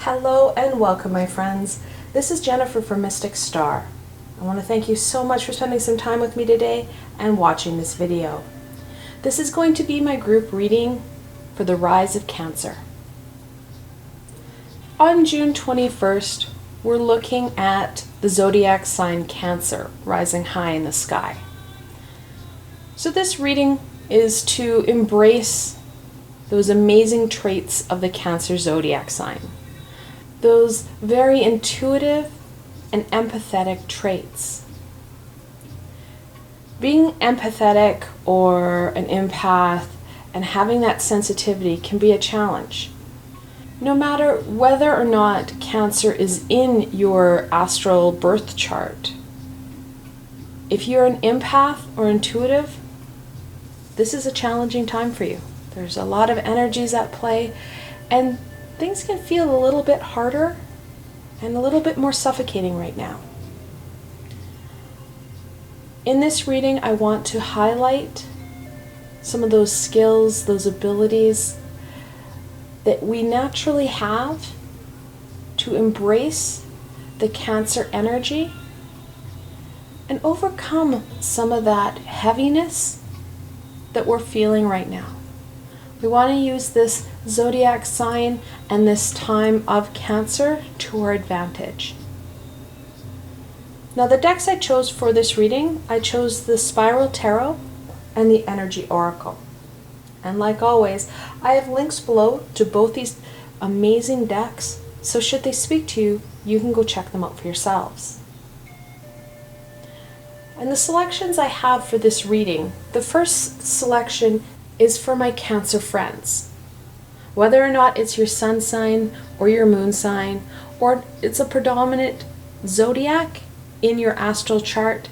Hello and welcome, my friends. This is Jennifer from Mystic Star. I want to thank you so much for spending some time with me today and watching this video. This is going to be my group reading for the rise of Cancer. On June 21st, we're looking at the Zodiac sign Cancer rising high in the sky. So this reading is to embrace those amazing traits of the Cancer Zodiac sign. Those very intuitive and empathetic traits. Being empathetic or an empath and having that sensitivity can be a challenge. No matter whether or not Cancer is in your astral birth chart, if you're an empath or intuitive, this is a challenging time for you. There's a lot of energies at play, and things can feel a little bit harder and a little bit more suffocating right now. In this reading, I want to highlight some of those skills, those abilities that we naturally have to embrace the Cancer energy and overcome some of that heaviness that we're feeling right now. We want to use this Zodiac sign and this time of Cancer to our advantage. Now, the decks I chose for this reading, I chose the Spiral Tarot and the Energy Oracle. And like always, I have links below to both these amazing decks, so should they speak to you, you can go check them out for yourselves. And the selections I have for this reading, the first selection is for my Cancer friends. Whether or not it's your sun sign or your moon sign, or it's a predominant zodiac in your astral chart,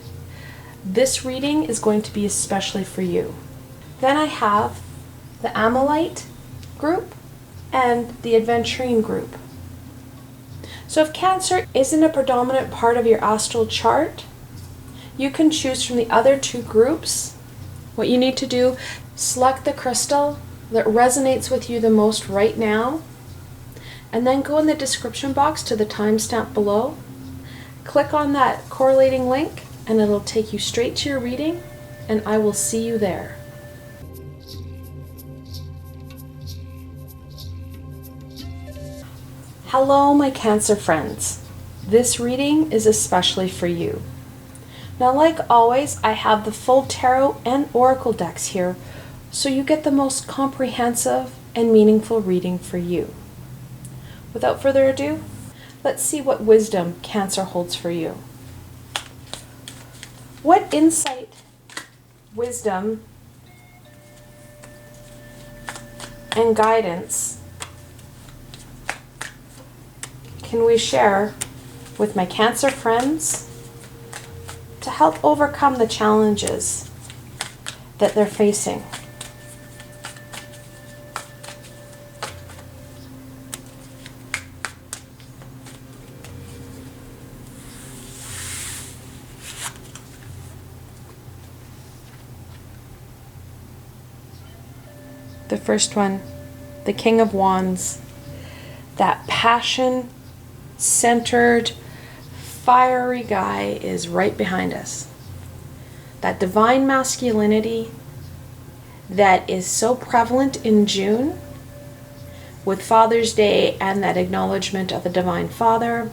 this reading is going to be especially for you. Then I have the Ammolite group and the Aventurine group. So if Cancer isn't a predominant part of your astral chart, you can choose from the other two groups. What you need to do, select the crystal that resonates with you the most right now, and then go in the description box to the timestamp below. Click on that correlating link and it'll take you straight to your reading, and I will see you there. Hello, my Cancer friends. This reading is especially for you. Now, like always, I have the full tarot and oracle decks here, so you get the most comprehensive and meaningful reading for you. Without further ado, let's see what wisdom Cancer holds for you. What insight, wisdom, and guidance can we share with my Cancer friends to help overcome the challenges that they're facing? The first one, the King of Wands, that passion-centered, fiery guy is right behind us. That divine masculinity that is so prevalent in June with Father's Day and that acknowledgement of the Divine Father.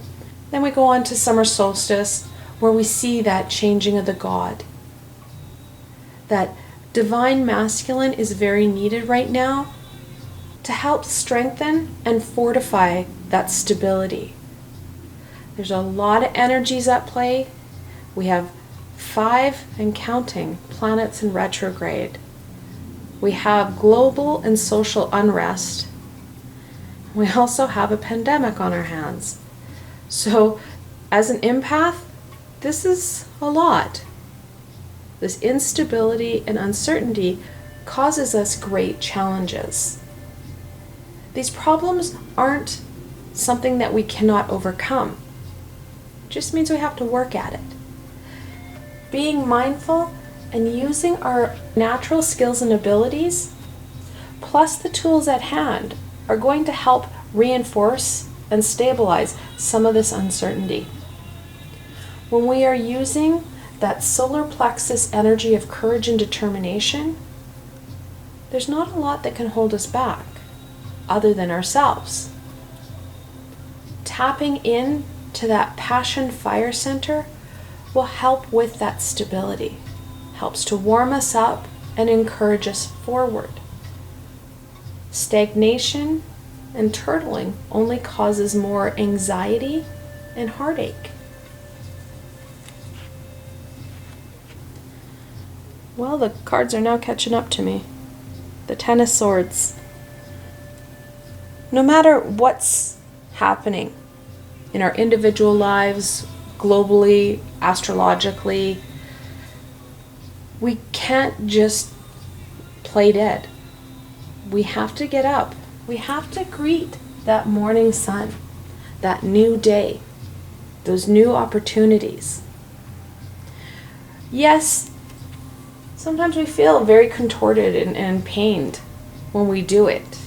Then we go on to summer solstice, where we see that changing of the God. That divine masculine is very needed right now to help strengthen and fortify that stability. There's a lot of energies at play. We have 5 and counting planets in retrograde. We have global and social unrest. We also have a pandemic on our hands. So as an empath, this is a lot. This instability and uncertainty causes us great challenges. These problems aren't something that we cannot overcome. It just means we have to work at it. Being mindful and using our natural skills and abilities, plus the tools at hand, are going to help reinforce and stabilize some of this uncertainty. When we are using that solar plexus energy of courage and determination, there's not a lot that can hold us back other than ourselves. Tapping in to that passion fire center will help with that stability, helps to warm us up and encourage us forward. Stagnation and turtling only causes more anxiety and heartache. Well, the cards are now catching up to me. The Ten of Swords. No matter what's happening in our individual lives, globally, astrologically, we can't just play dead. We have to get up. We have to greet that morning sun, that new day, those new opportunities. Yes, sometimes we feel very contorted and pained when we do it.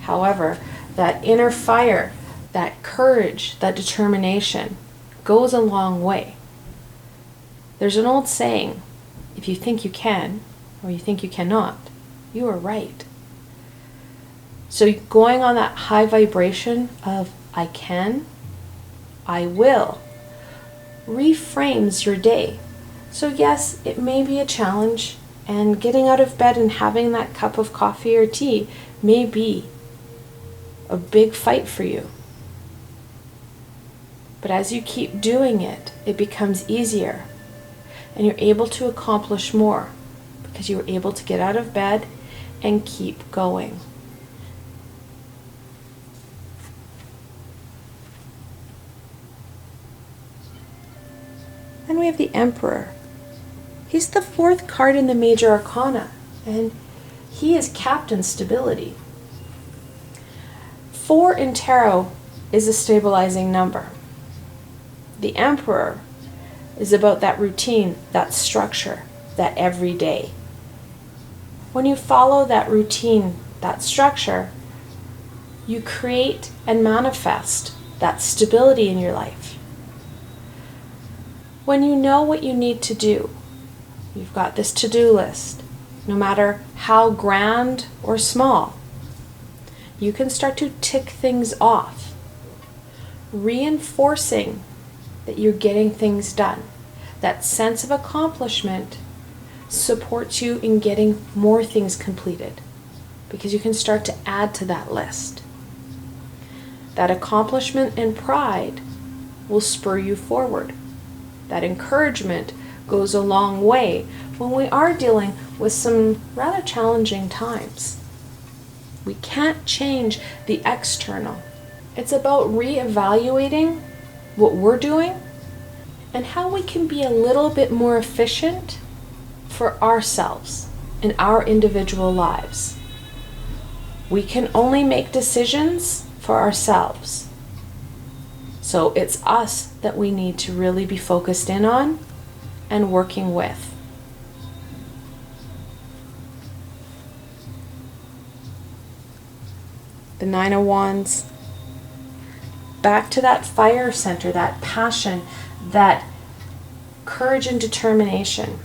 However, that inner fire, that courage, that determination goes a long way. There's an old saying, if you think you can or you think you cannot, you are right. So going on that high vibration of I can, I will, reframes your day. So yes, it may be a challenge, and getting out of bed and having that cup of coffee or tea may be a big fight for you. But as you keep doing it, it becomes easier, and you're able to accomplish more because you were able to get out of bed and keep going. Then we have the Emperor. He's the fourth card in the Major Arcana, and he is Captain Stability. 4 in Tarot is a stabilizing number. The Emperor is about that routine, that structure, that everyday. When you follow that routine, that structure, you create and manifest that stability in your life. When you know what you need to do, you've got this to-do list, no matter how grand or small, you can start to tick things off, reinforcing that you're getting things done. That sense of accomplishment supports you in getting more things completed because you can start to add to that list. That accomplishment and pride will spur you forward. That encouragement goes a long way when we are dealing with some rather challenging times. We can't change the external. It's about reevaluating what we're doing and how we can be a little bit more efficient for ourselves in our individual lives. We can only make decisions for ourselves. So it's us that we need to really be focused in on and working with. The Nine of Wands. Back to that fire center, that passion, that courage and determination.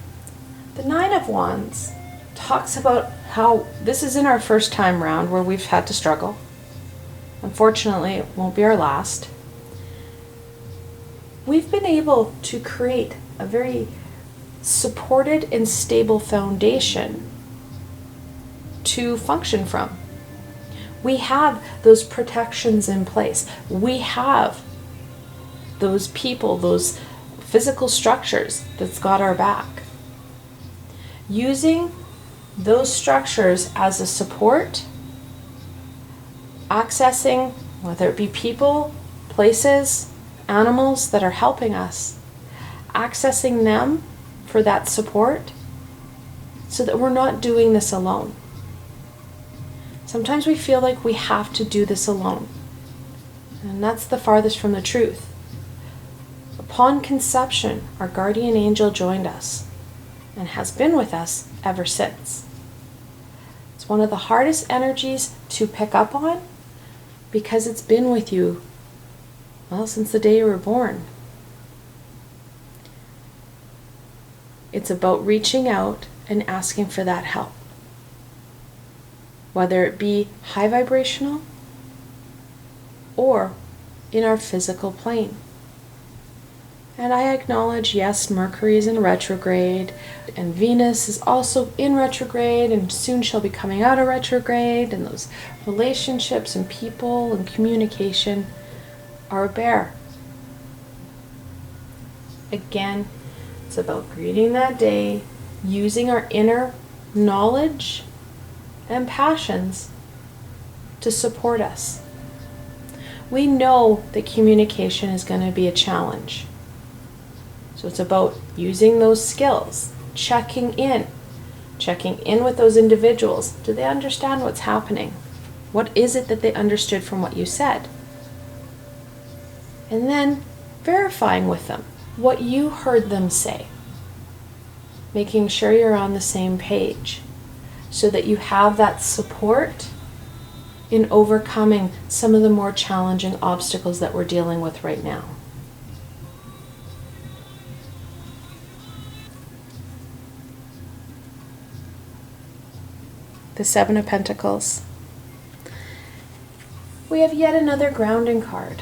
The Nine of Wands talks about how this is in our first time round where we've had to struggle. Unfortunately, it won't be our last. We've been able to create a very supported and stable foundation to function from. We have those protections in place. We have those people, those physical structures that's got our back. Using those structures as a support, accessing whether it be people, places, animals that are helping us, accessing them for that support so that we're not doing this alone. Sometimes we feel like we have to do this alone, and that's the farthest from the truth. Upon conception, our guardian angel joined us and has been with us ever since. It's one of the hardest energies to pick up on because it's been with you, well, since the day you were born. It's about reaching out and asking for that help. Whether it be high vibrational or in our physical plane. And I acknowledge, yes, Mercury is in retrograde, and Venus is also in retrograde, and soon she'll be coming out of retrograde, and those relationships and people and communication are a bear. Again, it's about greeting that day, using our inner knowledge and passions to support us. We know that communication is going to be a challenge. So it's about using those skills, checking in with those individuals. Do they understand what's happening? What is it that they understood from what you said? And then verifying with them what you heard them say. Making sure you're on the same page so that you have that support in overcoming some of the more challenging obstacles that we're dealing with right now. The Seven of Pentacles. We have yet another grounding card.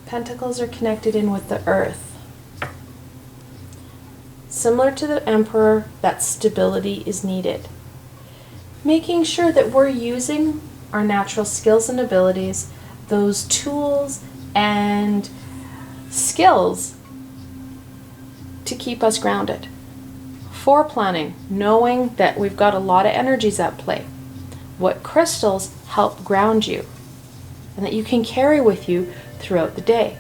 Pentacles are connected in with the earth. Similar to the Emperor, that stability is needed. Making sure that we're using our natural skills and abilities, those tools and skills to keep us grounded. Foreplanning, knowing that we've got a lot of energies at play. What crystals help ground you and that you can carry with you throughout the day.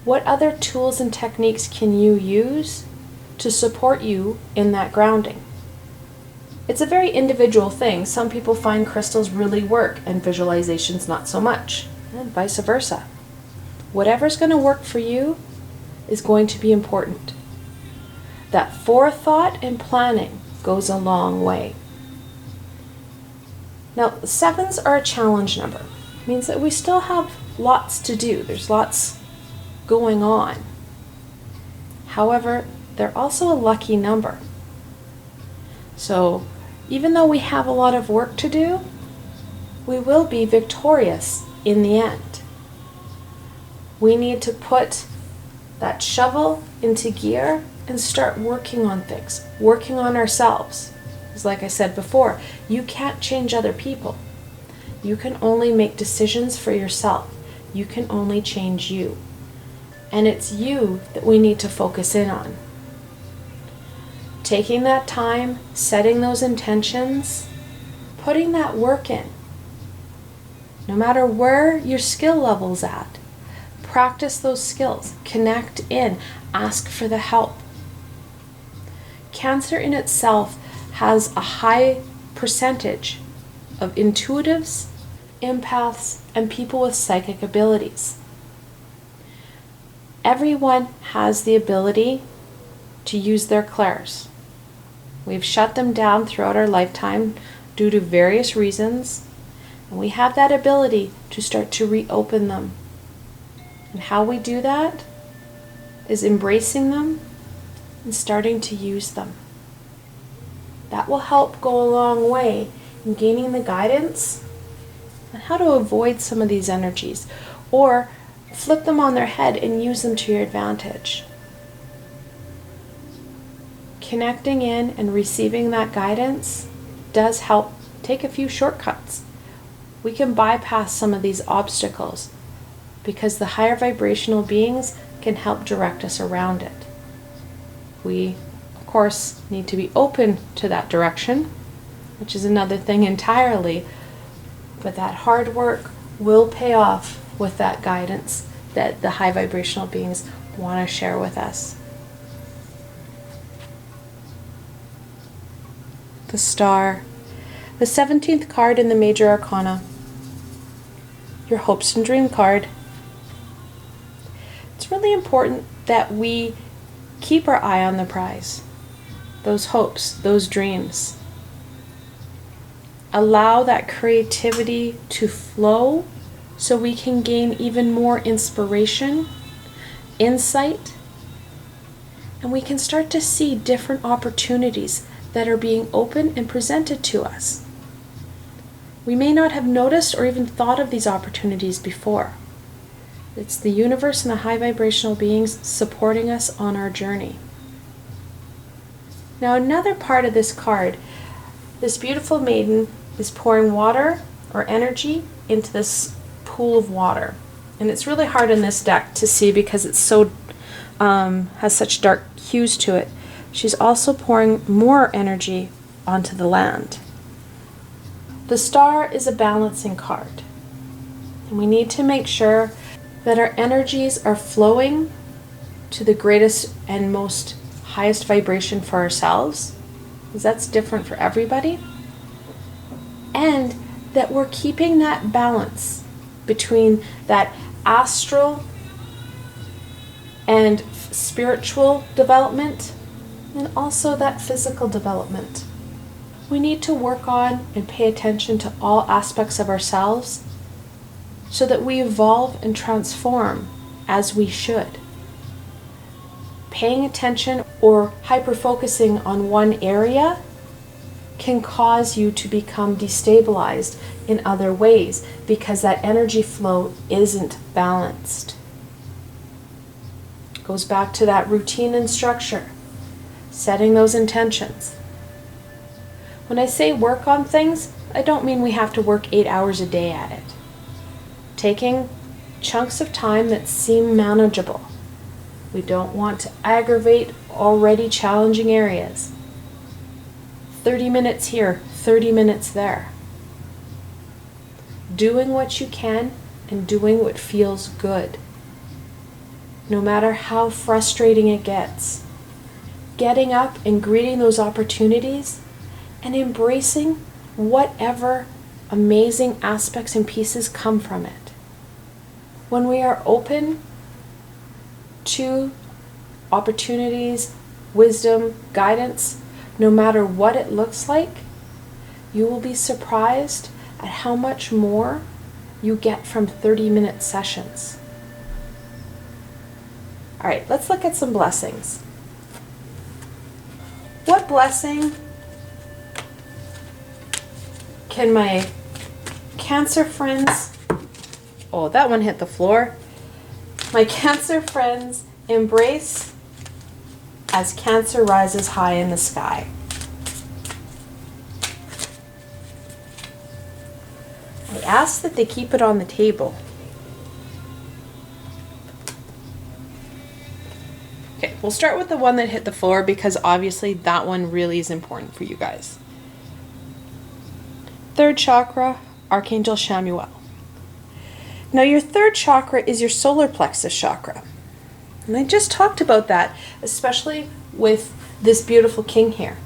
What other tools and techniques can you use to support you in that grounding? It's a very individual thing. Some people find crystals really work and visualizations not so much, and vice versa. Whatever's going to work for you is going to be important. That forethought and planning goes a long way. Now, sevens are a challenge number. It means that we still have lots to do. There's lots going on. However, they're also a lucky number. So, even though we have a lot of work to do, we will be victorious in the end. We need to put that shovel into gear and start working on things, working on ourselves. Because like I said before, you can't change other people. You can only make decisions for yourself. You can only change you. And it's you that we need to focus in on. Taking that time, setting those intentions, putting that work in. No matter where your skill level's at, practice those skills, connect in, ask for the help. Cancer in itself has a high percentage of intuitives, empaths, and people with psychic abilities. Everyone has the ability to use their clairs. We've shut them down throughout our lifetime due to various reasons, and we have that ability to start to reopen them. And how we do that is embracing them and starting to use them. That will help go a long way in gaining the guidance on how to avoid some of these energies or flip them on their head and use them to your advantage. Connecting in and receiving that guidance does help take a few shortcuts. We can bypass some of these obstacles because the higher vibrational beings can help direct us around it. We, of course, need to be open to that direction, which is another thing entirely, but that hard work will pay off with that guidance that the high vibrational beings want to share with us. The Star, the 17th card in the Major Arcana, your hopes and dream card. It's really important that we keep our eye on the prize, those hopes, those dreams. allow that creativity to flow so we can gain even more inspiration, insight, and we can start to see different opportunities that are being opened and presented to us. We may not have noticed or even thought of these opportunities before. It's the universe and the high vibrational beings supporting us on our journey. Now, another part of this card, this beautiful maiden is pouring water or energy into this pool of water. And it's really hard in this deck to see because it's so has such dark hues to it. She's also pouring more energy onto the land. The star is a balancing card. And we need to make sure that our energies are flowing to the greatest and most highest vibration for ourselves, because that's different for everybody. And that we're keeping that balance between that astral and spiritual development and also that physical development. We need to work on and pay attention to all aspects of ourselves so that we evolve and transform as we should. Paying attention or hyper-focusing on one area can cause you to become destabilized in other ways because that energy flow isn't balanced. Goes back to that routine and structure, setting those intentions. When I say work on things, I don't mean we have to work 8 hours a day at it. Taking chunks of time that seem manageable. We don't want to aggravate already challenging areas. 30 minutes here, 30 minutes there. Doing what you can and doing what feels good. No matter how frustrating it gets. Getting up and greeting those opportunities and embracing whatever amazing aspects and pieces come from it. When we are open to opportunities, wisdom, guidance, no matter what it looks like, you will be surprised at how much more you get from 30-minute sessions. All right, let's look at some blessings. What blessing can my Cancer friends, oh, that one hit the floor. My Cancer friends embrace as Cancer rises high in the sky? I ask that they keep it on the table. Okay, we'll start with the one that hit the floor because obviously that one really is important for you guys. Third chakra, Archangel Chamuel. Now your third chakra is your solar plexus chakra. And I just talked about that, especially with this beautiful king here.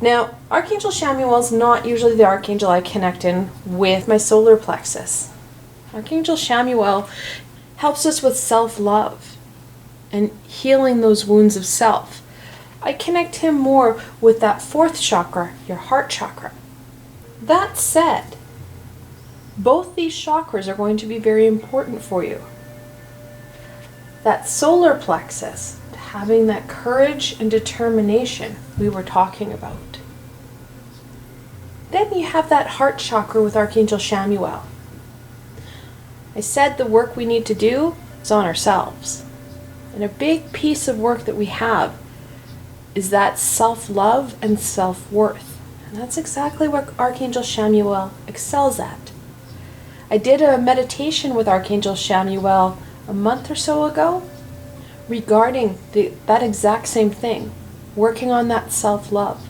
Now, Archangel Chamuel is not usually the archangel I connect in with my solar plexus. Archangel Chamuel helps us with self-love and healing those wounds of self. I connect him more with that fourth chakra, your heart chakra. That said, both these chakras are going to be very important for you. That solar plexus, having that courage and determination we were talking about. Then you have that heart chakra with Archangel Chamuel. I said the work we need to do is on ourselves. And a big piece of work that we have is that self-love and self-worth. And that's exactly what Archangel Chamuel excels at. I did a meditation with Archangel Chamuel a month or so ago regarding that exact same thing, working on that self-love,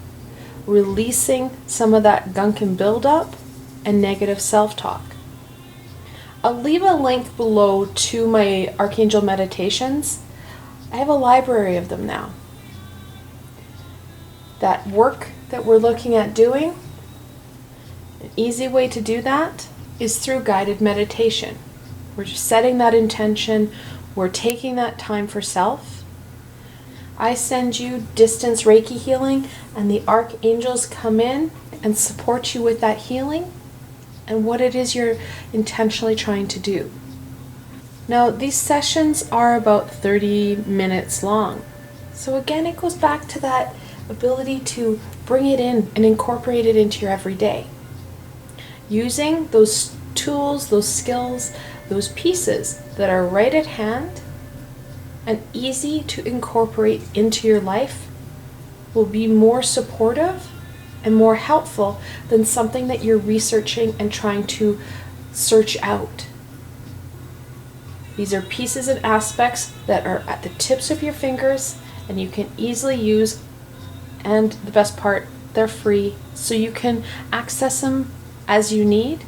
releasing some of that gunk and buildup and negative self-talk. I'll leave a link below to my Archangel meditations. I have a library of them now. That work that we're looking at doing, an easy way to do that is through guided meditation. We're just setting that intention. We're taking that time for self. I send you distance Reiki healing and the archangels come in and support you with that healing and what it is you're intentionally trying to do. Now, these sessions are about 30 minutes long. So again, it goes back to that ability to bring it in and incorporate it into your everyday. Using those tools, those skills, those pieces that are right at hand and easy to incorporate into your life will be more supportive and more helpful than something that you're researching and trying to search out. These are pieces and aspects that are at the tips of your fingers and you can easily use, and the best part, they're free, so you can access them as you need.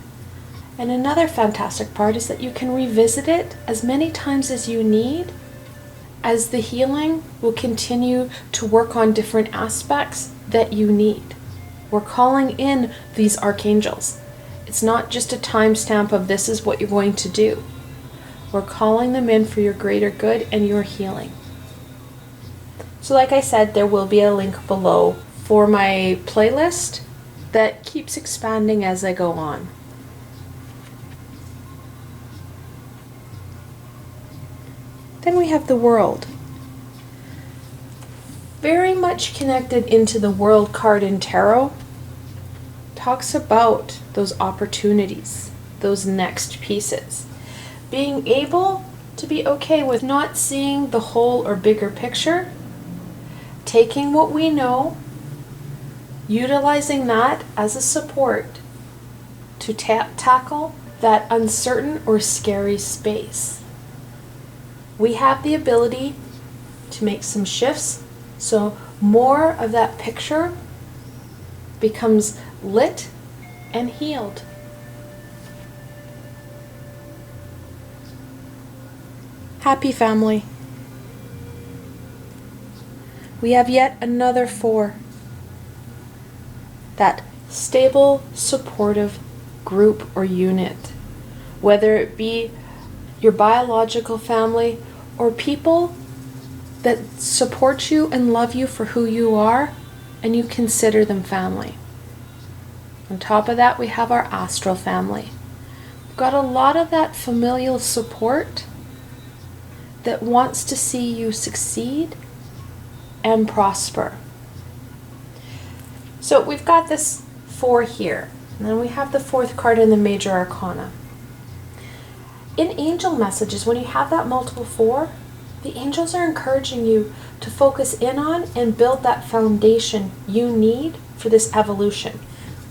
And another fantastic part is that you can revisit it as many times as you need, as the healing will continue to work on different aspects that you need. We're calling in these archangels. It's not just a timestamp of this is what you're going to do. We're calling them in for your greater good and your healing. So like I said, there will be a link below for my playlist that keeps expanding as I go on. Then we have the world. Very much connected into the world card in tarot. Talks about those opportunities, those next pieces. Being able to be okay with not seeing the whole or bigger picture. Taking what we know, utilizing that as a support to tackle that uncertain or scary space. We have the ability to make some shifts so more of that picture becomes lit and healed. Happy family. We have yet another 4. That stable, supportive group or unit. Whether it be your biological family or people that support you and love you for who you are and you consider them family. On top of that, we have our astral family. We've got a lot of that familial support that wants to see you succeed and prosper. So we've got this 4 here, and then we have the 4th card in the major arcana. In angel messages, when you have that multiple 4, the angels are encouraging you to focus in on and build that foundation you need for this evolution.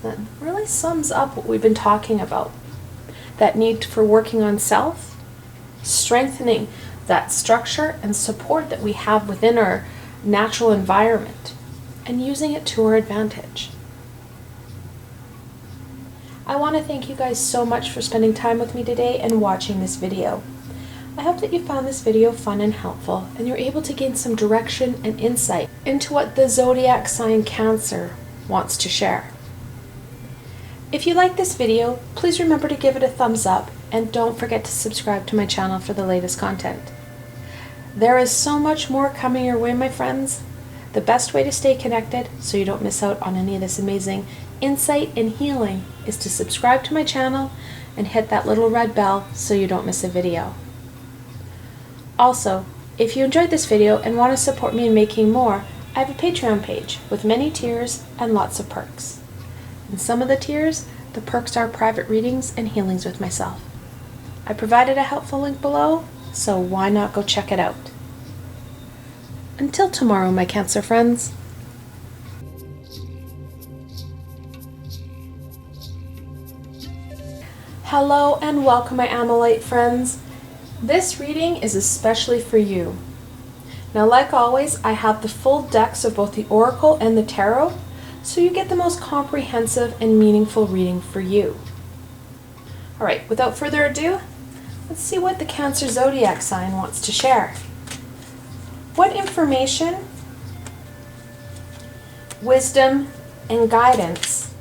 That really sums up what we've been talking about. That need for working on self, strengthening that structure and support that we have within our natural environment, and using it to our advantage. I want to thank you guys so much for spending time with me today and watching this video. I hope that you found this video fun and helpful, and you're able to gain some direction and insight into what the Zodiac sign Cancer wants to share. If you like this video, please remember to give it a thumbs up, and don't forget to subscribe to my channel for the latest content. There is so much more coming your way, my friends. The best way to stay connected so you don't miss out on any of this amazing insight and healing is to subscribe to my channel and hit that little red bell so you don't miss a video. Also, if you enjoyed this video and want to support me in making more, I have a Patreon page with many tiers and lots of perks. In some of the tiers, the perks are private readings and healings with myself. I provided a helpful link below, so why not go check it out? Until tomorrow, my Cancer friends. Hello and welcome, my Ammolite friends. This reading is especially for you. Now, like always, I have the full decks of both the Oracle and the Tarot, so you get the most comprehensive and meaningful reading for you. Alright, without further ado, let's see what the Cancer Zodiac sign wants to share. What information, wisdom, and guidance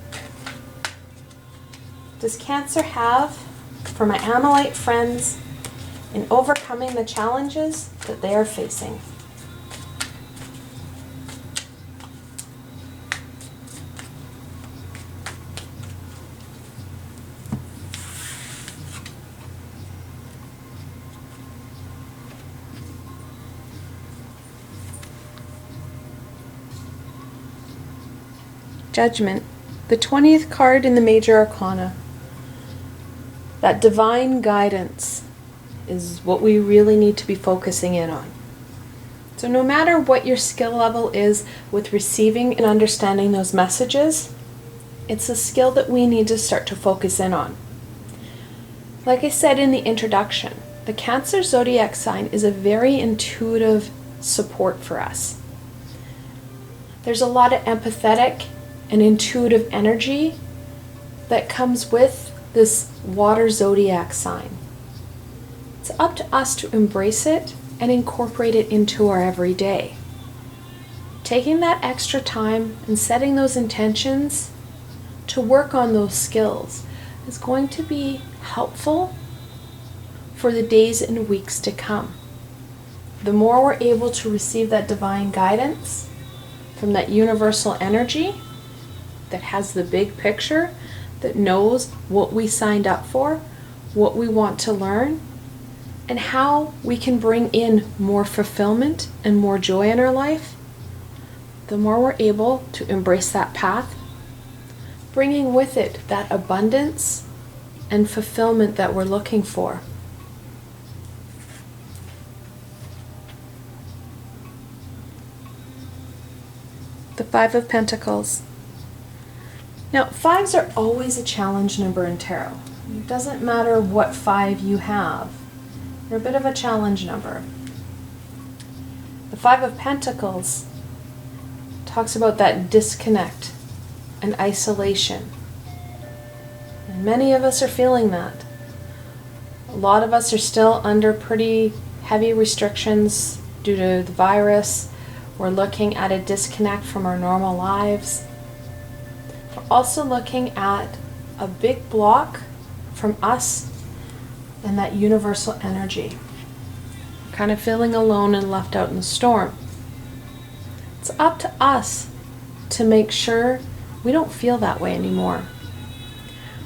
does Cancer have for my Ammolite friends in overcoming the challenges that they are facing? Judgment, the 20th card in the Major Arcana. That divine guidance is what we really need to be focusing in on. So no matter what your skill level is with receiving and understanding those messages, it's a skill that we need to start to focus in on. Like I said in the introduction, the Cancer zodiac sign is a very intuitive support for us. There's a lot of empathetic and intuitive energy that comes with this water zodiac sign. It's up to us to embrace it and incorporate it into our everyday. Taking that extra time and setting those intentions to work on those skills is going to be helpful for the days and weeks to come. The more we're able to receive that divine guidance from that universal energy that has the big picture, that knows what we signed up for, what we want to learn, and how we can bring in more fulfillment and more joy in our life, the more we're able to embrace that path, bringing with it that abundance and fulfillment that we're looking for. The Five of Pentacles. Now, fives are always a challenge number in tarot. It doesn't matter what five you have. They're a bit of a challenge number. The Five of Pentacles talks about that disconnect and isolation. And many of us are feeling that. A lot of us are still under pretty heavy restrictions due to the virus. We're looking at a disconnect from our normal lives. We're also looking at a big block from us and that universal energy. We're kind of feeling alone and left out in the storm. It's up to us to make sure we don't feel that way anymore.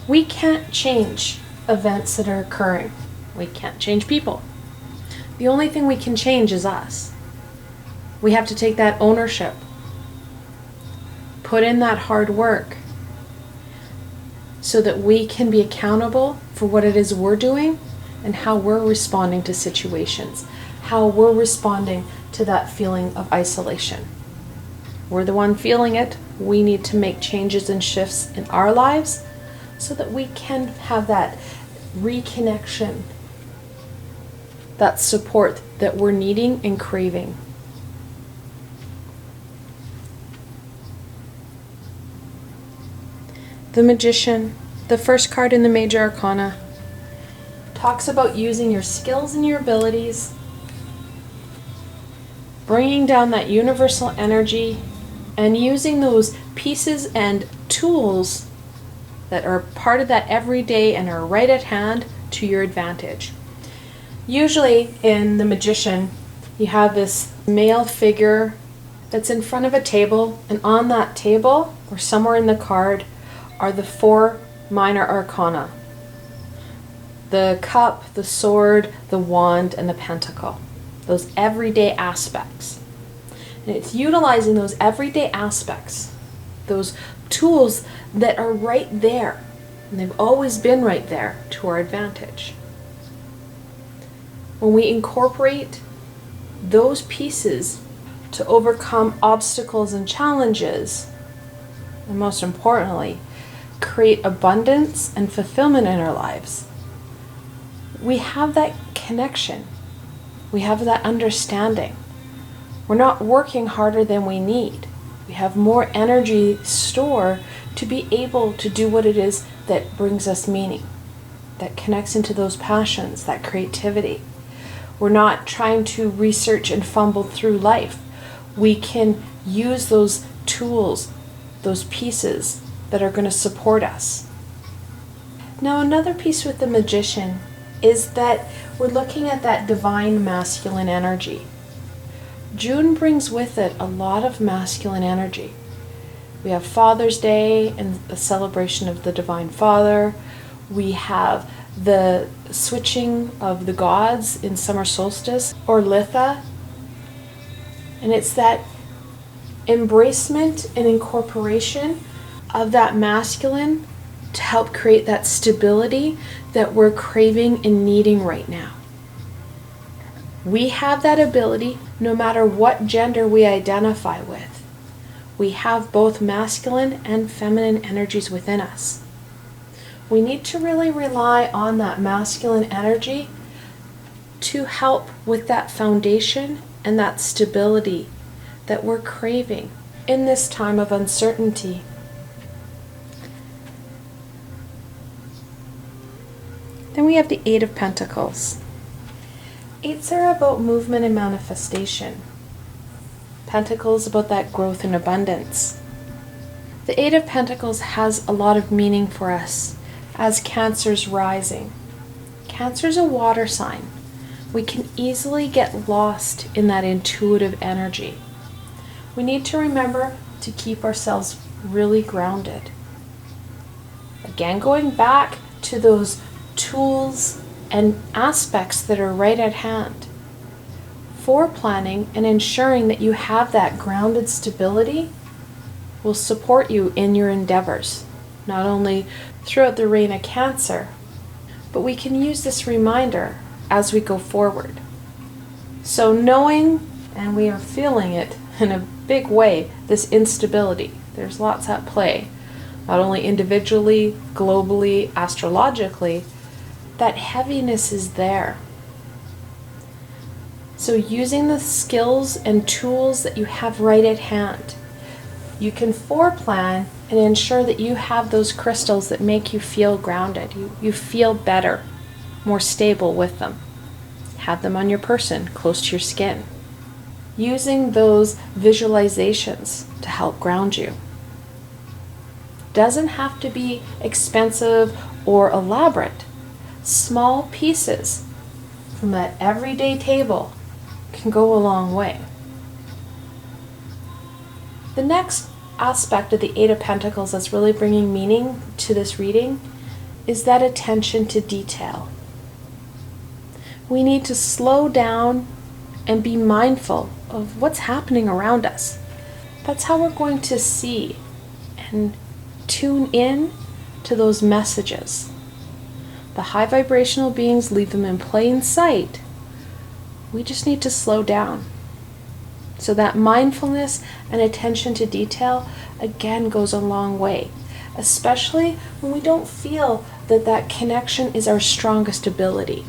We can't change events that are occurring. We can't change people. The only thing we can change is us. We have to take that ownership, put in that hard work so that we can be accountable for what it is we're doing and how we're responding to situations, how we're responding to that feeling of isolation. We're the one feeling it. We need to make changes and shifts in our lives so that we can have that reconnection, that support that we're needing and craving. The Magician, the first card in the Major Arcana, talks about using your skills and your abilities, bringing down that universal energy, and using those pieces and tools that are part of that everyday and are right at hand to your advantage. Usually in the Magician, you have this male figure that's in front of a table, and on that table, or somewhere in the card, are the four minor arcana. The cup, the sword, the wand, and the pentacle. Those everyday aspects. And it's utilizing those everyday aspects, those tools that are right there, and they've always been right there, to our advantage. When we incorporate those pieces to overcome obstacles and challenges, and most importantly, create abundance and fulfillment in our lives, we have that connection. We have that understanding. We're not working harder than we need. We have more energy stored to be able to do what it is that brings us meaning, that connects into those passions, that creativity. We're not trying to research and fumble through life. We can use those tools, those pieces that are going to support us. Now, another piece with the Magician is that we're looking at that divine masculine energy. June brings with it a lot of masculine energy. We have Father's Day and the celebration of the Divine Father. We have the switching of the gods in summer solstice, or Litha. And it's that embracement and incorporation of that masculine to help create that stability that we're craving and needing right now. We have that ability no matter what gender we identify with. We have both masculine and feminine energies within us. We need to really rely on that masculine energy to help with that foundation and that stability that we're craving in this time of uncertainty. Then we have the Eight of Pentacles. Eights are about movement and manifestation. Pentacles about that growth and abundance. The Eight of Pentacles has a lot of meaning for us as Cancer's rising. Cancer's a water sign. We can easily get lost in that intuitive energy. We need to remember to keep ourselves really grounded. Again, going back to those tools and aspects that are right at hand. For planning and ensuring that you have that grounded stability will support you in your endeavors, not only throughout the reign of Cancer, but we can use this reminder as we go forward. So knowing, and we are feeling it in a big way, this instability, there's lots at play, not only individually, globally, astrologically, that heaviness is there. So using the skills and tools that you have right at hand, you can foreplan and ensure that you have those crystals that make you feel grounded. You feel better, more stable with them. Have them on your person, close to your skin. Using those visualizations to help ground you. Doesn't have to be expensive or elaborate. Small pieces from that everyday table can go a long way. The next aspect of the Eight of Pentacles that's really bringing meaning to this reading is that attention to detail. We need to slow down and be mindful of what's happening around us. That's how we're going to see and tune in to those messages. The high vibrational beings leave them in plain sight. We just need to slow down. So that mindfulness and attention to detail again goes a long way, especially when we don't feel that that connection is our strongest ability.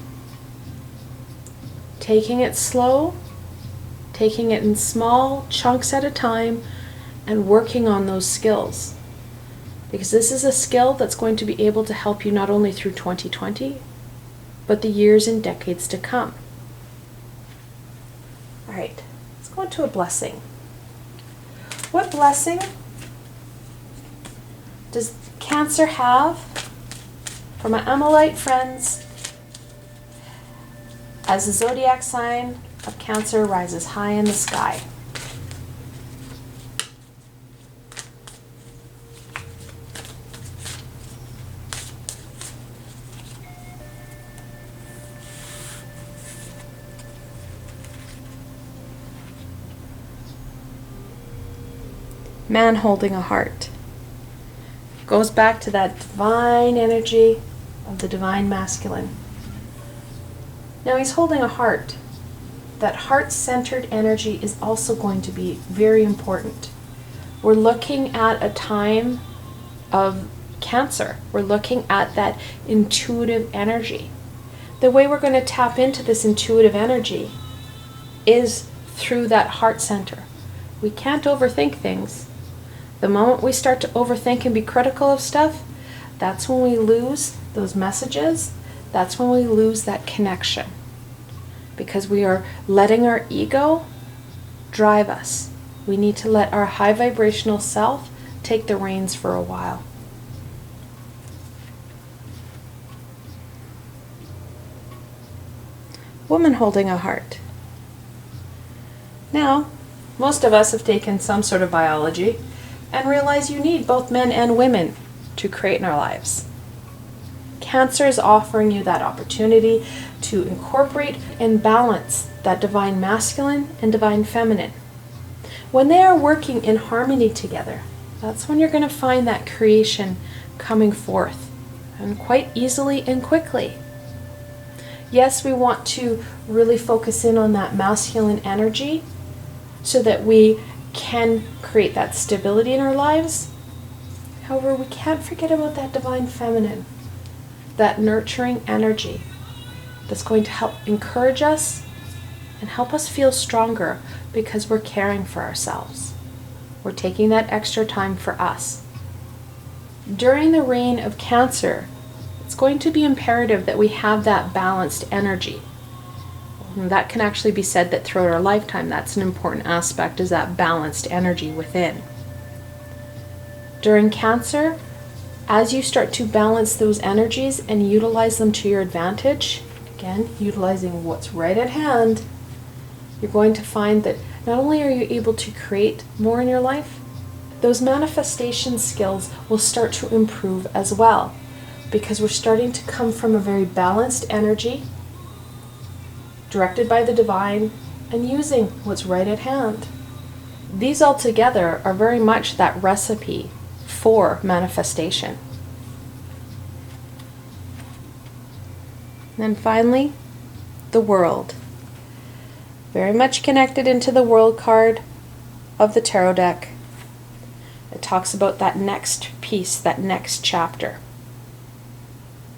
Taking it slow, taking it in small chunks at a time, and working on those skills. Because this is a skill that's going to be able to help you not only through 2020, but the years and decades to come. All right, let's go into a blessing. What blessing does Cancer have for my Ammolite friends as the zodiac sign of Cancer rises high in the sky? Man holding a heart. Goes back to that divine energy of the divine masculine. Now he's holding a heart. That heart-centered energy is also going to be very important. We're looking at a time of Cancer. We're looking at that intuitive energy. The way we're going to tap into this intuitive energy is through that heart center. We can't overthink things. The moment we start to overthink and be critical of stuff, that's when we lose those messages. That's when we lose that connection. Because we are letting our ego drive us. We need to let our high vibrational self take the reins for a while. Woman holding a heart. Now, most of us have taken some sort of biology and realize you need both men and women to create in our lives. Cancer is offering you that opportunity to incorporate and balance that divine masculine and divine feminine. When they are working in harmony together, That's when you're going to find that creation coming forth, and quite easily and quickly. Yes, we want to really focus in on that masculine energy so that we can create that stability in our lives. However, we can't forget about that divine feminine, that nurturing energy that's going to help encourage us and help us feel stronger because we're caring for ourselves. We're taking that extra time for us. During the reign of Cancer, it's going to be imperative that we have that balanced energy. And that can actually be said that throughout our lifetime, that's an important aspect, is that balanced energy within. During Cancer, as you start to balance those energies and utilize them to your advantage, again, utilizing what's right at hand, you're going to find that not only are you able to create more in your life, those manifestation skills will start to improve as well, because we're starting to come from a very balanced energy, directed by the divine, and using what's right at hand. These all together are very much that recipe for manifestation. And then finally, the World. Very much connected into the World card of the tarot deck. It talks about that next piece, that next chapter.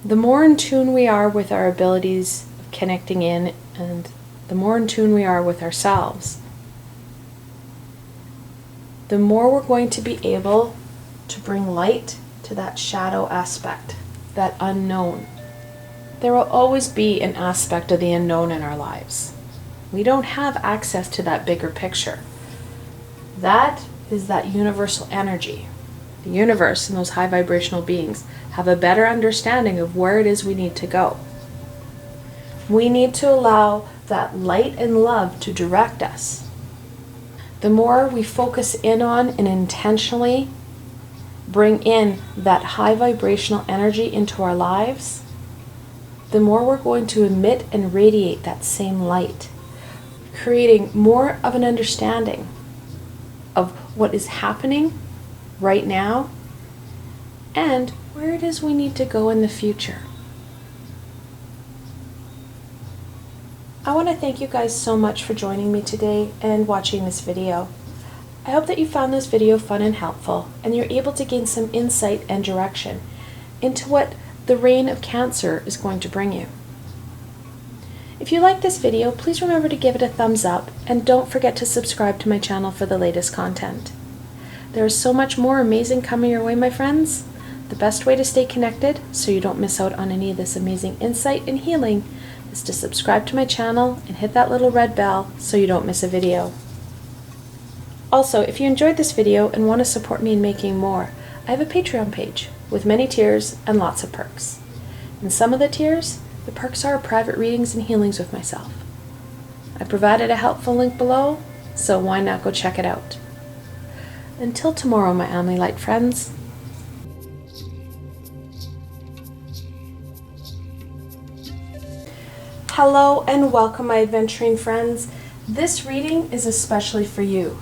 The more in tune we are with our abilities of connecting in, and the more in tune we are with ourselves, the more we're going to be able to bring light to that shadow aspect, that unknown. There will always be an aspect of the unknown in our lives. We don't have access to that bigger picture. That is that universal energy. The universe and those high vibrational beings have a better understanding of where it is we need to go. We need to allow that light and love to direct us. The more we focus in on and intentionally bring in that high vibrational energy into our lives, the more we're going to emit and radiate that same light, creating more of an understanding of what is happening right now and where it is we need to go in the future. I want to thank you guys so much for joining me today and watching this video. I hope that you found this video fun and helpful, and you're able to gain some insight and direction into what the reign of Cancer is going to bring you. If you like this video, please remember to give it a thumbs up, and don't forget to subscribe to my channel for the latest content. There is so much more amazing coming your way, my friends. The best way to stay connected so you don't miss out on any of this amazing insight and healing is to subscribe to my channel and hit that little red bell so you don't miss a video. Also, if you enjoyed this video and want to support me in making more, I have a Patreon page with many tiers and lots of perks. In some of the tiers, the perks are private readings and healings with myself. I provided a helpful link below, so why not go check it out. Until tomorrow, my Ammolite friends. Hello and welcome, my Aventurine friends. This reading is especially for you.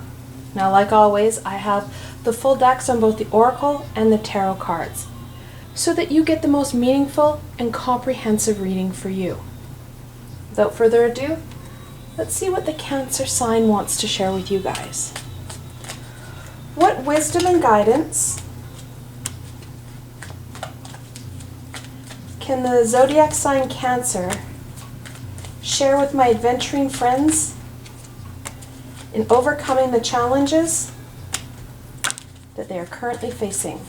Now, like always, I have the full decks on both the Oracle and the Tarot cards, so that you get the most meaningful and comprehensive reading for you. Without further ado, let's see what the Cancer sign wants to share with you guys. What wisdom and guidance can the Zodiac sign Cancer share with my Aventurine friends in overcoming the challenges that they are currently facing?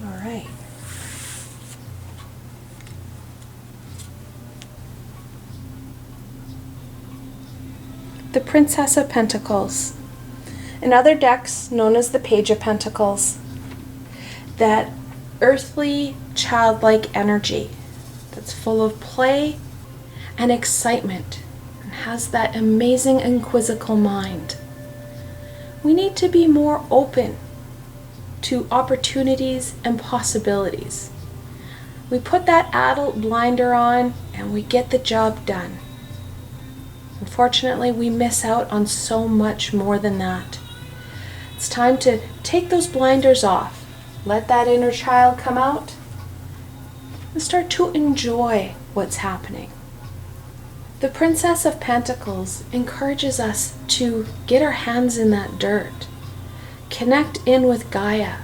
All right. The Princess of Pentacles. In other decks, known as the Page of Pentacles. That earthly, childlike energy that's full of play and excitement and has that amazing and quizzical mind. We need to be more open to opportunities and possibilities. We put that adult blinder on and we get the job done. Unfortunately, we miss out on so much more than that. It's time to take those blinders off, let that inner child come out, and start to enjoy what's happening. The Princess of Pentacles encourages us to get our hands in that dirt, connect in with Gaia,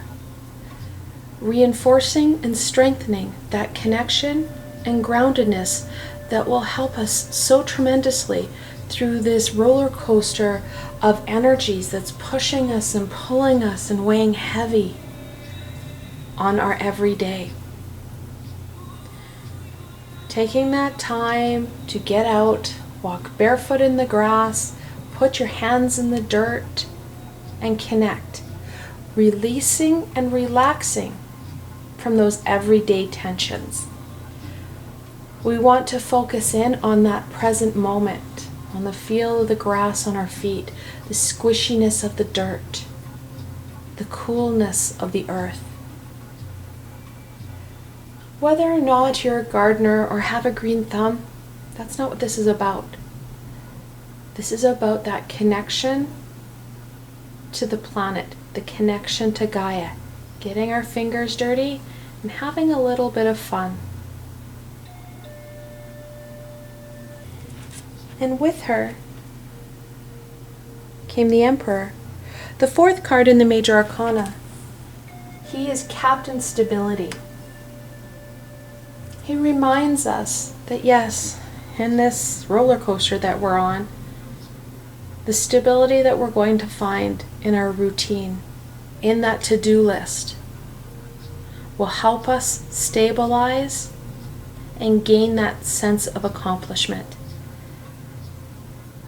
reinforcing and strengthening that connection and groundedness that will help us so tremendously through this roller coaster of energies that's pushing us and pulling us and weighing heavy on our everyday. Taking that time to get out, walk barefoot in the grass, put your hands in the dirt, and connect. Releasing and relaxing from those everyday tensions. We want to focus in on that present moment, on the feel of the grass on our feet, the squishiness of the dirt, the coolness of the earth. Whether or not you're a gardener or have a green thumb, that's not what this is about. This is about that connection to the planet, the connection to Gaia, getting our fingers dirty and having a little bit of fun. And with her came the Emperor, the fourth card in the Major Arcana. He is Captain Stability. He reminds us that yes, in this roller coaster that we're on, the stability that we're going to find in our routine, in that to-do list, will help us stabilize and gain that sense of accomplishment.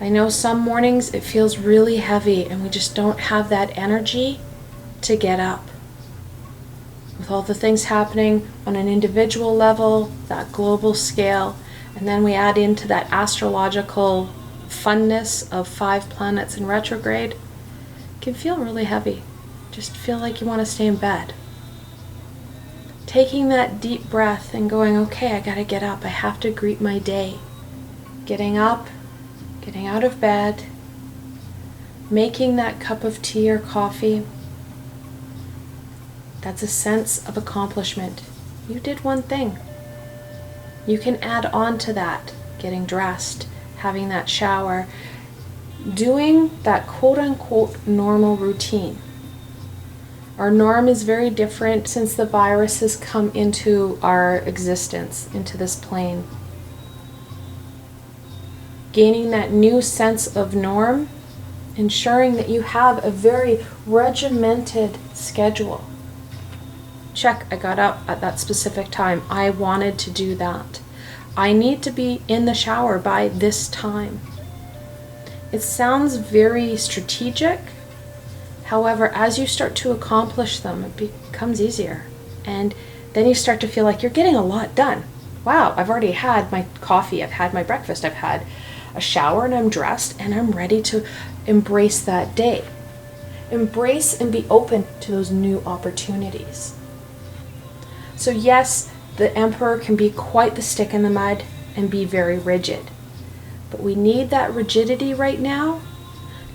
I know some mornings it feels really heavy and we just don't have that energy to get up. With all the things happening on an individual level, that global scale, and then we add into that astrological funness of 5 planets in retrograde, it can feel really heavy. Just feel like you want to stay in bed. Taking that deep breath and going, okay, I gotta get up. I have to greet my day. Getting up, getting out of bed, making that cup of tea or coffee. That's a sense of accomplishment. You did one thing. You can add on to that, getting dressed, having that shower, doing that quote-unquote normal routine. Our norm is very different since the virus has come into our existence, into this plane. Gaining that new sense of norm, ensuring that you have a very regimented schedule. Check, I got up at that specific time. I wanted to do that. I need to be in the shower by this time. It sounds very strategic. However, as you start to accomplish them, it becomes easier. And then you start to feel like you're getting a lot done. Wow, I've already had my coffee, I've had my breakfast, I've had a shower and I'm dressed and I'm ready to embrace that day. Embrace and be open to those new opportunities. So yes, the Emperor can be quite the stick in the mud and be very rigid. But we need that rigidity right now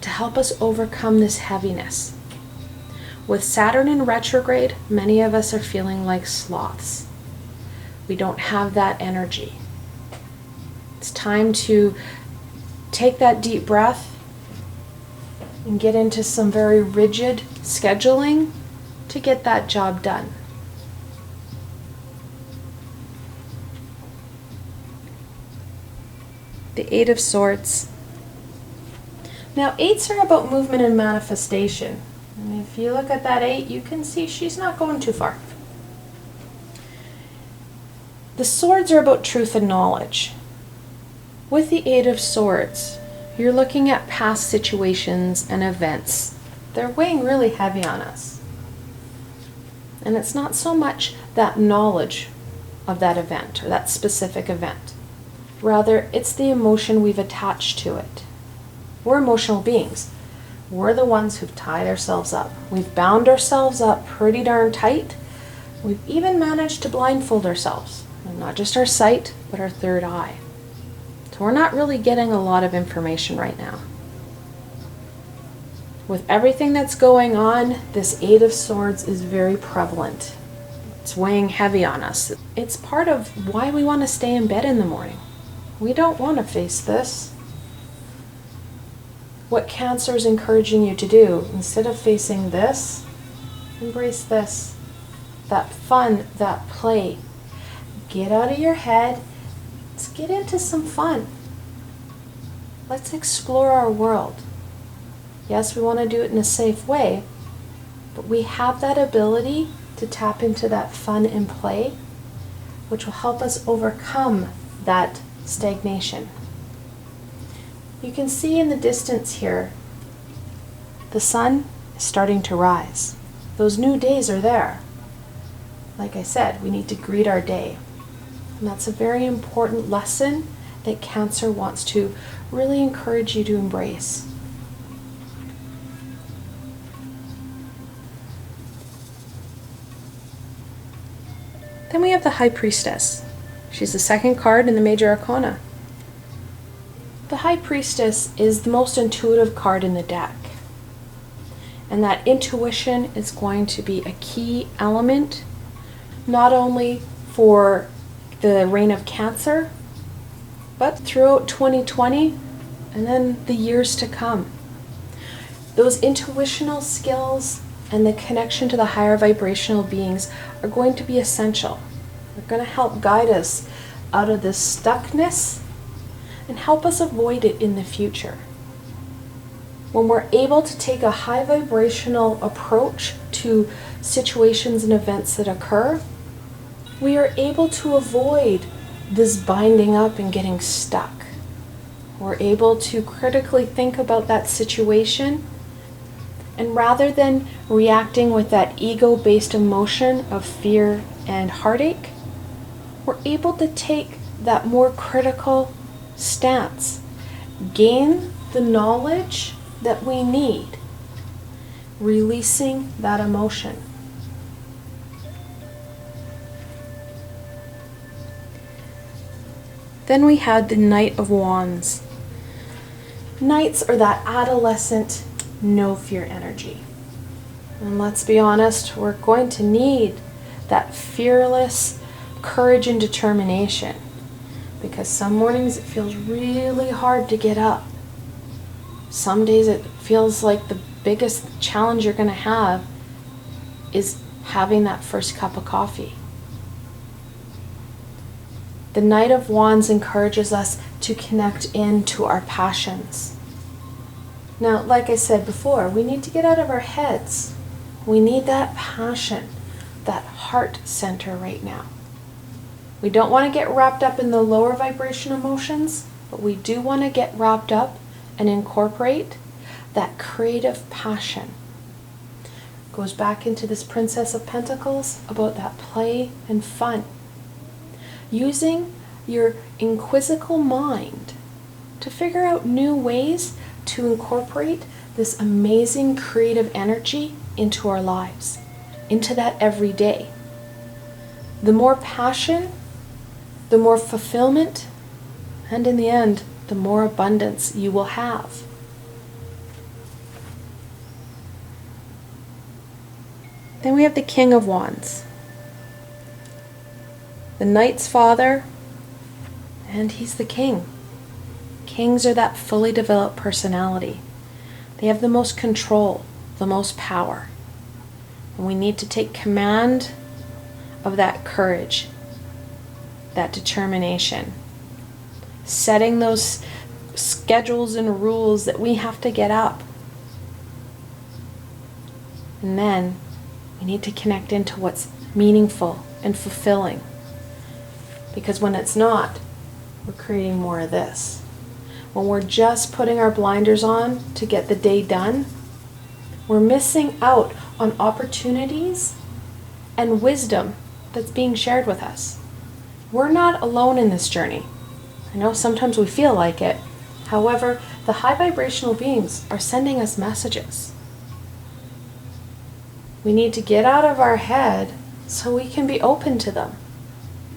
to help us overcome this heaviness. With Saturn in retrograde, many of us are feeling like sloths. We don't have that energy. It's time to take that deep breath and get into some very rigid scheduling to get that job done. The Eight of Swords. Now, 8s are about movement and manifestation. And if you look at that 8, you can see she's not going too far. The swords are about truth and knowledge. With the 8 of Swords, you're looking at past situations and events. They're weighing really heavy on us. And it's not so much that knowledge of that event or that specific event. Rather, it's the emotion we've attached to it. We're emotional beings. We're the ones who've tied ourselves up. We've bound ourselves up pretty darn tight. We've even managed to blindfold ourselves. And not just our sight, but our third eye. So we're not really getting a lot of information right now. With everything that's going on, this Eight of Swords is very prevalent. It's weighing heavy on us. It's part of why we want to stay in bed in the morning. We don't want to face this. What Cancer is encouraging you to do, instead of facing this, embrace this. That fun, that play. Get out of your head. Let's get into some fun. Let's explore our world. Yes, we want to do it in a safe way, but we have that ability to tap into that fun and play, which will help us overcome that stagnation. You can see in the distance here, the sun is starting to rise. Those new days are there. Like I said, we need to greet our day. And that's a very important lesson that Cancer wants to really encourage you to embrace. Then we have the High Priestess. She's the second card in the Major Arcana. The High Priestess is the most intuitive card in the deck. And that intuition is going to be a key element, not only for the reign of Cancer, but throughout 2020 and then the years to come. Those intuitional skills and the connection to the higher vibrational beings are going to be essential. They're going to help guide us out of this stuckness and help us avoid it in the future. When we're able to take a high vibrational approach to situations and events that occur, we are able to avoid this binding up and getting stuck. We're able to critically think about that situation, and rather than reacting with that ego-based emotion of fear and heartache, we're able to take that more critical stance, gain the knowledge that we need, releasing that emotion. Then we had the Knight of Wands. Knights are that adolescent, no fear energy. And let's be honest, we're going to need that fearless courage and determination, because some mornings it feels really hard to get up. Some days it feels like the biggest challenge you're going to have is having that first cup of coffee. The Knight of Wands encourages us to connect into our passions. Now, like I said before, we need to get out of our heads. We need that passion, that heart center right now. We don't want to get wrapped up in the lower vibration emotions, but we do want to get wrapped up and incorporate that creative passion. Goes back into this Princess of Pentacles about that play and fun. Using your inquisitive mind to figure out new ways to incorporate this amazing creative energy into our lives, into that every day. The more passion, the more fulfillment, and in the end, the more abundance you will have. Then we have the King of Wands. The Knight's father, and he's the king. Kings are that fully developed personality. They have the most control, the most power. And we need to take command of that courage, that determination. Setting those schedules and rules that we have to get up. And then we need to connect into what's meaningful and fulfilling. Because when it's not, we're creating more of this. When we're just putting our blinders on to get the day done, we're missing out on opportunities and wisdom that's being shared with us. We're not alone in this journey. I know sometimes we feel like it. However, the high vibrational beings are sending us messages. We need to get out of our head so we can be open to them.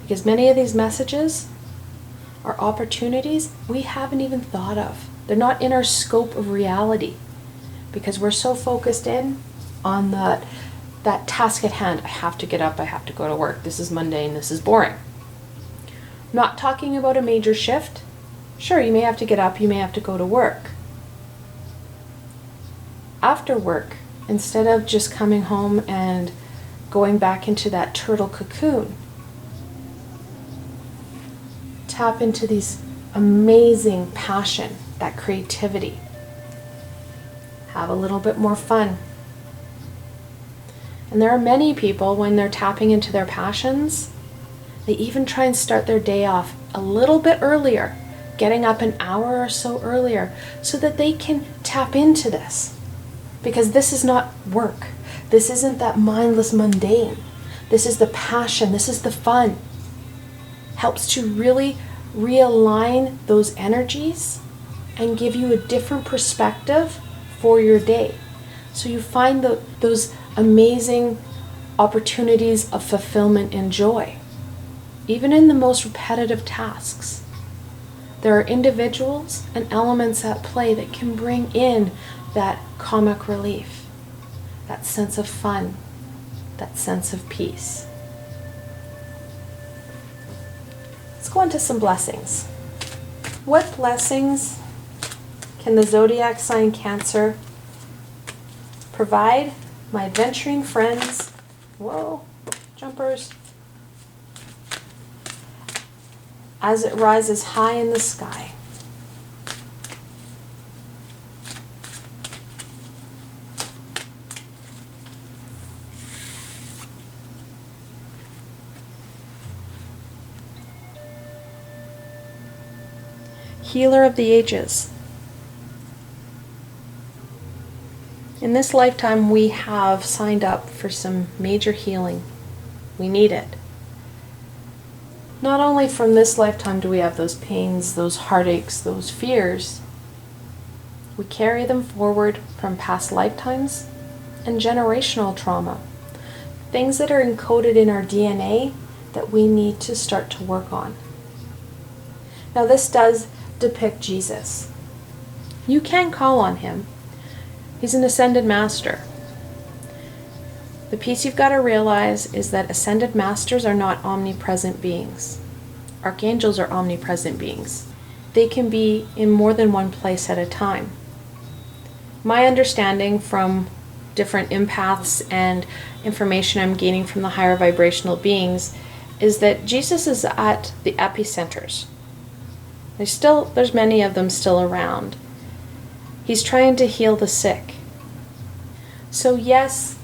Because many of these messages are opportunities we haven't even thought of. They're not in our scope of reality because we're so focused in on that task at hand. I have to get up, I have to go to work. This is mundane, this is boring. Not talking about a major shift. Sure, you may have to get up, you may have to go to work. After work, instead of just coming home and going back into that turtle cocoon, tap into these amazing passion, that creativity. Have a little bit more fun. And there are many people, when they're tapping into their passions, they even try and start their day off a little bit earlier, getting up an hour or so earlier, so that they can tap into this. Because this is not work. This isn't that mindless mundane. This is the passion. This is the fun. Helps to really realign those energies and give you a different perspective for your day. So you find those amazing opportunities of fulfillment and joy. Even in the most repetitive tasks, there are individuals and elements at play that can bring in that comic relief, that sense of fun, that sense of peace. Let's go into some blessings. What blessings can the Zodiac sign Cancer provide my Aventurine friends? Whoa, jumpers. As it rises high in the sky. Healer of the ages. In this lifetime, we have signed up for some major healing. We need it. Not only from this lifetime do we have those pains, those heartaches, those fears, we carry them forward from past lifetimes and generational trauma. Things that are encoded in our DNA that we need to start to work on. Now this does depict Jesus. You can call on him. He's an ascended master. The piece you've got to realize is that ascended masters are not omnipresent beings. Archangels are omnipresent beings. They can be in more than one place at a time. My understanding from different empaths and information I'm gaining from the higher vibrational beings is that Jesus is at the epicenters. There's many of them still around. He's trying to heal the sick. So yes,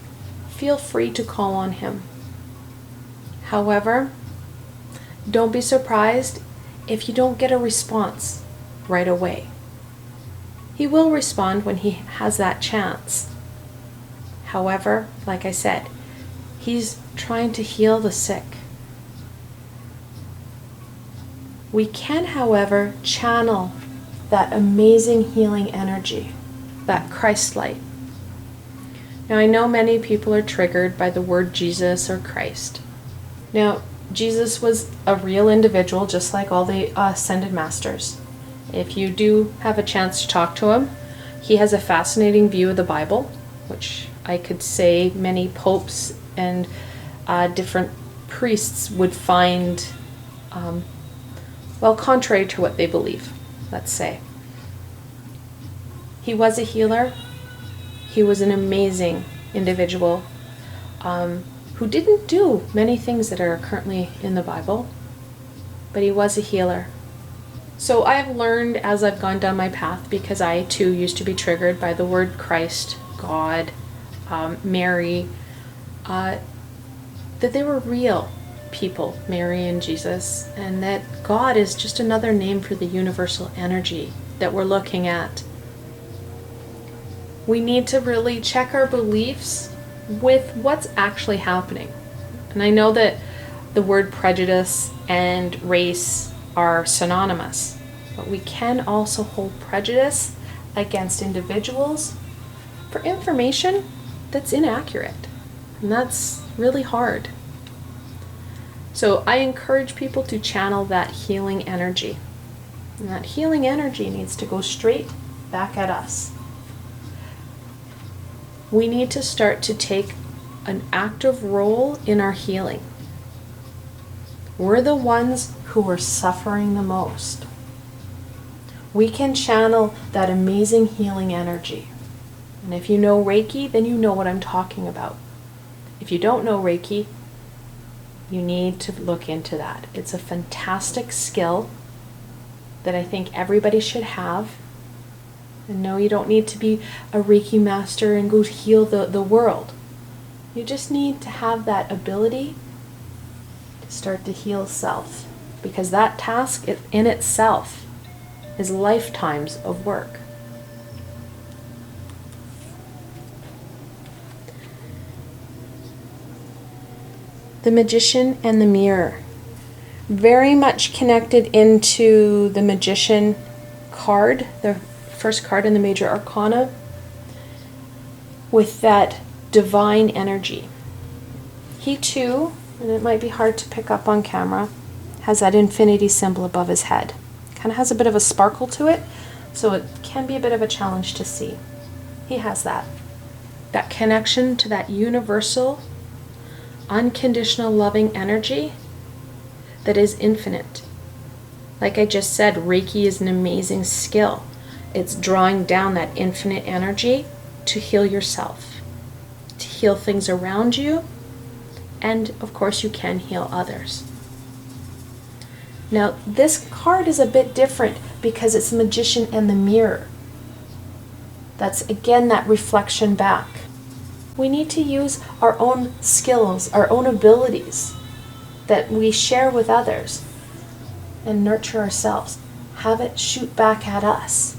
feel free to call on him. However, don't be surprised if you don't get a response right away. He will respond when he has that chance. However, like I said, he's trying to heal the sick. We can, however, channel that amazing healing energy, that Christ light. Now, I know many people are triggered by the word Jesus or Christ. Now, Jesus was a real individual, just like all the ascended masters. If you do have a chance to talk to him, he has a fascinating view of the Bible, which I could say many popes and different priests would find contrary to what they believe, let's say. He was a healer. He was an amazing individual who didn't do many things that are currently in the Bible, but he was a healer. So I've learned as I've gone down my path, because I too used to be triggered by the word Christ, God, Mary, that they were real people, Mary and Jesus, and that God is just another name for the universal energy that we're looking at. We need to really check our beliefs with what's actually happening. And I know that the word prejudice and race are synonymous, but we can also hold prejudice against individuals for information that's inaccurate. And that's really hard. So I encourage people to channel that healing energy. And that healing energy needs to go straight back at us. We need to start to take an active role in our healing. We're the ones who are suffering the most. We can channel that amazing healing energy. And if you know Reiki, then you know what I'm talking about. If you don't know Reiki, you need to look into that. It's a fantastic skill that I think everybody should have. And no, you don't need to be a Reiki master and go heal the world. You just need to have that ability to start to heal self. Because that task in itself is lifetimes of work. The Magician and the Mirror. Very much connected into the Magician card, the first card in the Major Arcana, with that divine energy. He too, and it might be hard to pick up on camera, has that infinity symbol above his head. Kind of has a bit of a sparkle to it, so it can be a bit of a challenge to see. He has that connection to that universal, unconditional loving energy that is infinite. Like I just said, Reiki is an amazing skill. It's drawing down that infinite energy to heal yourself, to heal things around you, and of course you can heal others. Now this card is a bit different because it's the Magician and the Mirror. That's again that reflection back. We need to use our own skills, our own abilities that we share with others and nurture ourselves. Have it shoot back at us.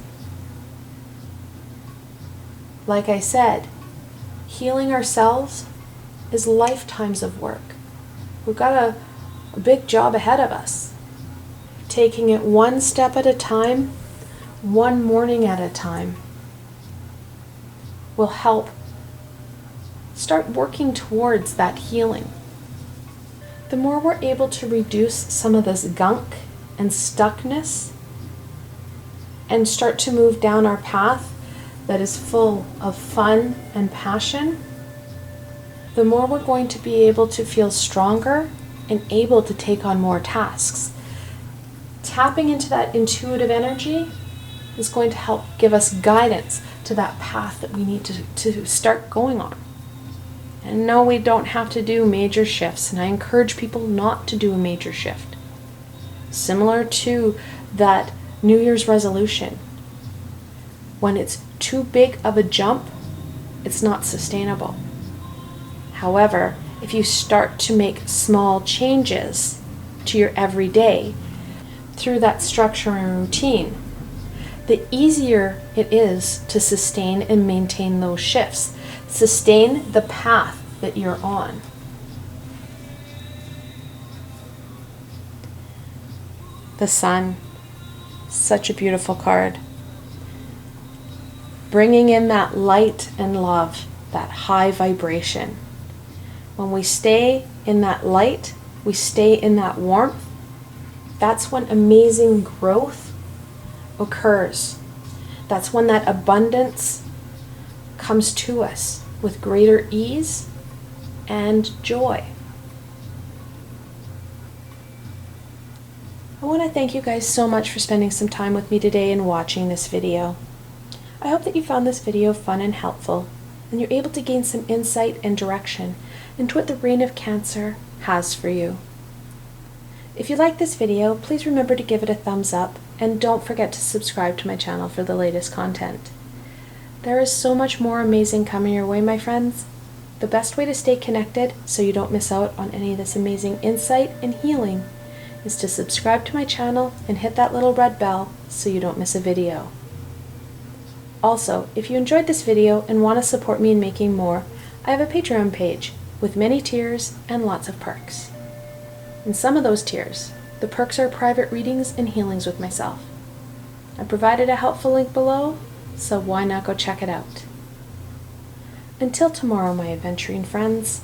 Like I said, healing ourselves is lifetimes of work. We've got a big job ahead of us. Taking it one step at a time, one morning at a time, will help start working towards that healing. The more we're able to reduce some of this gunk and stuckness and start to move down our path that is full of fun and passion, the more we're going to be able to feel stronger and able to take on more tasks. Tapping into that intuitive energy is going to help give us guidance to that path that we need to start going on. And no, we don't have to do major shifts, and I encourage people not to do a major shift. Similar to that New Year's resolution. When it's too big of a jump, it's not sustainable. However, if you start to make small changes to your everyday through that structure and routine, the easier it is to sustain and maintain those shifts. Sustain the path that you're on. The Sun, such a beautiful card. Bringing in that light and love, that high vibration. When we stay in that light, we stay in that warmth, that's when amazing growth occurs. That's when that abundance comes to us with greater ease and joy. I want to thank you guys so much for spending some time with me today and watching this video. I hope that you found this video fun and helpful, and you're able to gain some insight and direction into what the reign of Cancer has for you. If you like this video, please remember to give it a thumbs up, and don't forget to subscribe to my channel for the latest content. There is so much more amazing coming your way, my friends. The best way to stay connected so you don't miss out on any of this amazing insight and healing is to subscribe to my channel and hit that little red bell so you don't miss a video. Also, if you enjoyed this video and want to support me in making more, I have a Patreon page with many tiers and lots of perks. In some of those tiers, the perks are private readings and healings with myself. I provided a helpful link below, so why not go check it out? Until tomorrow, my Aventurine friends.